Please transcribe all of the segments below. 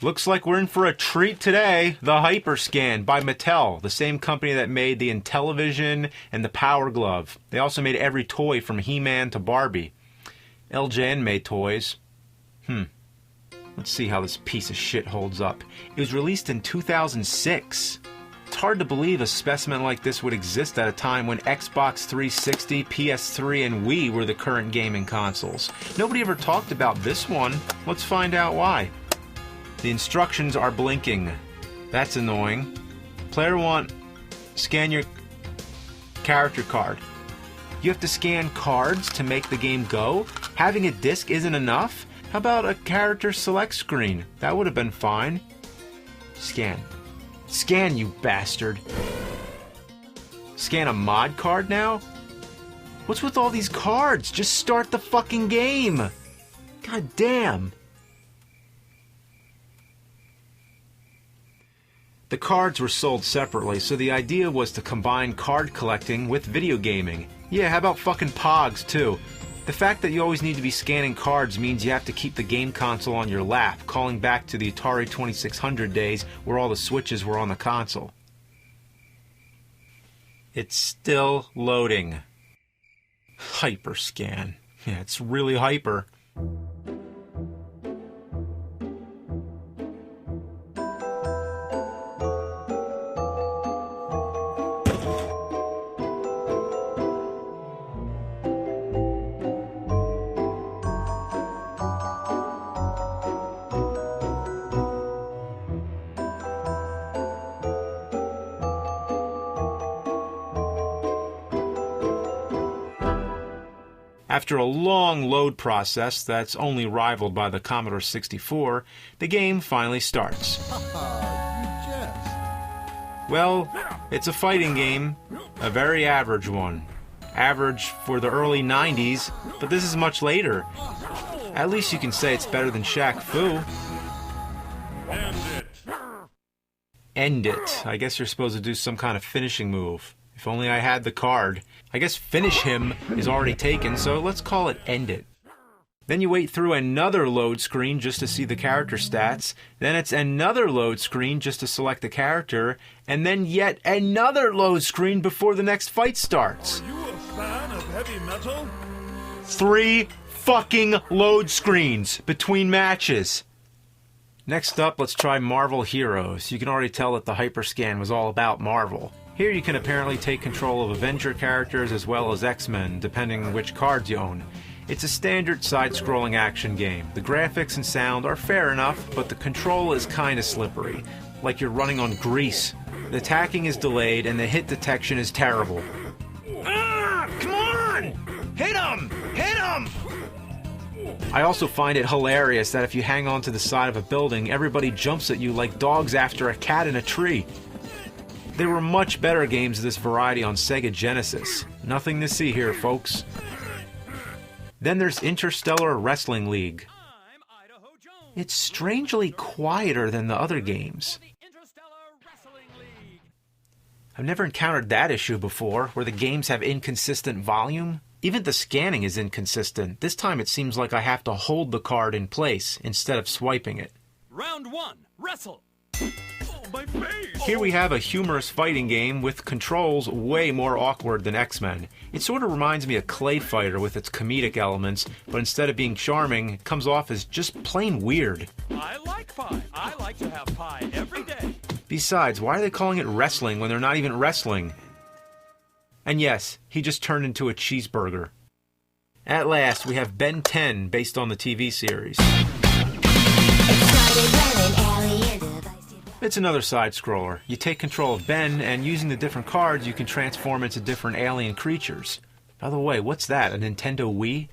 Looks like we're in for a treat today. The Hyperscan by Mattel, the same company that made the Intellivision and the Power Glove. They also made every toy from He-Man to Barbie. LJN made toys. Let's see how this piece of shit holds up. It was released in 2006. It's hard to believe a specimen like this would exist at a time when Xbox 360, PS3, and Wii were the current gaming consoles. Nobody ever talked about this one. Let's find out why. The instructions are blinking. That's annoying. Player 1, scan your character card. You have to scan cards to make the game go? Having a disc isn't enough? How about a character select screen? That would have been fine. Scan. Scan, you bastard. Scan a mod card now? What's with all these cards? Just start the fucking game. God damn. The cards were sold separately, so the idea was to combine card collecting with video gaming. Yeah, how about fucking Pogs, too? The fact that you always need to be scanning cards means you have to keep the game console on your lap, calling back to the Atari 2600 days where all the switches were on the console. It's still loading. Hyperscan. Yeah, it's really hyper. After a long load process that's only rivaled by the Commodore 64, the game finally starts. Well, it's a fighting game, a very average one. Average for the early 90s, but this is much later. At least you can say it's better than Shaq Fu. End it. End it. I guess you're supposed to do some kind of finishing move. If only I had the card. I guess finish him is already taken, so let's call it end it. Then you wait through another load screen just to see the character stats. Then it's another load screen just to select the character. And then yet another load screen before the next fight starts. Are you a fan of heavy metal? 3 fucking load screens between matches. Next up, let's try Marvel Heroes. You can already tell that the Hyperscan was all about Marvel. Here you can apparently take control of Avenger characters as well as X-Men, depending on which cards you own. It's a standard side-scrolling action game. The graphics and sound are fair enough, but the control is kinda slippery, like you're running on grease. The attacking is delayed and the hit detection is terrible. Ah! Come on! Hit him! Hit him! I also find it hilarious that if you hang on to the side of a building, everybody jumps at you like dogs after a cat in a tree. There were much better games of this variety on Sega Genesis. Nothing to see here, folks. Then there's Interstellar Wrestling League. It's strangely quieter than the other games. I've never encountered that issue before, where the games have inconsistent volume. Even the scanning is inconsistent. This time it seems like I have to hold the card in place instead of swiping it. Round 1, wrestle. Oh, my face. Here we have a humorous fighting game with controls way more awkward than X-Men. It sort of reminds me of Clay Fighter with its comedic elements, but instead of being charming, it comes off as just plain weird. I like pie. I like to have pie every day. Besides, why are they calling it wrestling when they're not even wrestling? And yes, he just turned into a cheeseburger. At last, we have Ben 10 based on the TV series. It's another side-scroller. You take control of Ben, and using the different cards, you can transform into different alien creatures. By the way, what's that, a Nintendo Wii?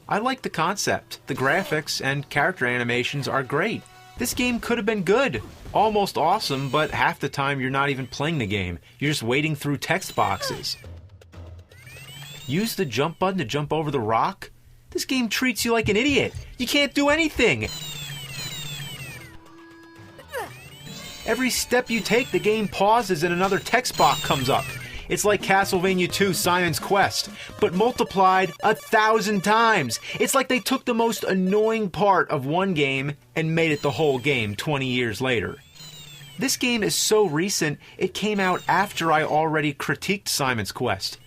I like the concept. The graphics and character animations are great. This game could have been good. Almost awesome, but half the time you're not even playing the game. You're just wading through text boxes. Use the jump button to jump over the rock? This game treats you like an idiot. You can't do anything. Every step you take, the game pauses and another text box comes up. It's like Castlevania 2 Simon's Quest, but multiplied 1,000 times. It's like they took the most annoying part of one game and made it the whole game 20 years later. This game is so recent, it came out after I already critiqued Simon's Quest.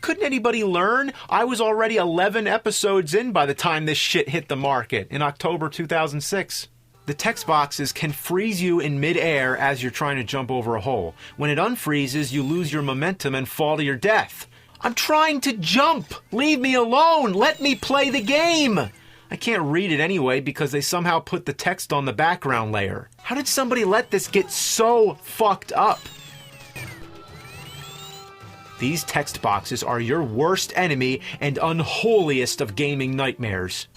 Couldn't anybody learn? I was already 11 episodes in by the time this shit hit the market in October 2006. The text boxes can freeze you in mid-air as you're trying to jump over a hole. When it unfreezes, you lose your momentum and fall to your death. I'm trying to jump! Leave me alone! Let me play the game! I can't read it anyway because they somehow put the text on the background layer. How did somebody let this get so fucked up? These text boxes are your worst enemy and unholiest of gaming nightmares.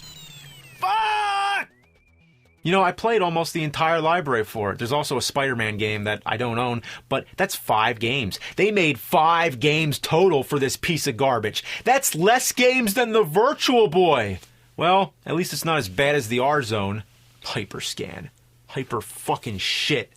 Fuck! You know, I played almost the entire library for it. There's also a Spider-Man game that I don't own, but that's 5 games. They made 5 games total for this piece of garbage. That's less games than the Virtual Boy. Well, at least it's not as bad as the R-Zone. Hyperscan. Hyper fucking shit.